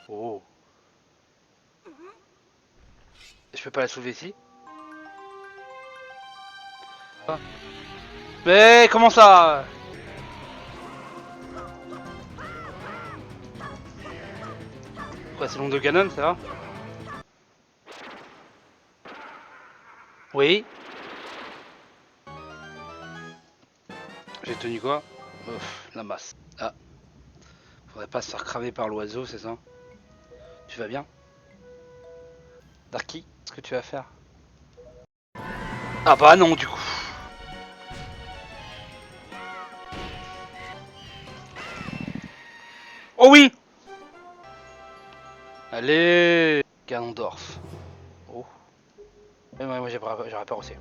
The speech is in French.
Oh. Je peux pas la soulever ici? Ah. Mais comment ça? Quoi, c'est l'onde de Ganon, ça va? Oui. J'ai tenu quoi? Ouf, la masse. Ah, faudrait pas se faire cramer par l'oiseau, c'est ça? Tu vas bien? Darky, qu'est-ce que tu vas faire? Ah bah non, du coup. Oh oui! Allez! Ganondorf. Oh. Ouais, moi j'aurais pas aussi.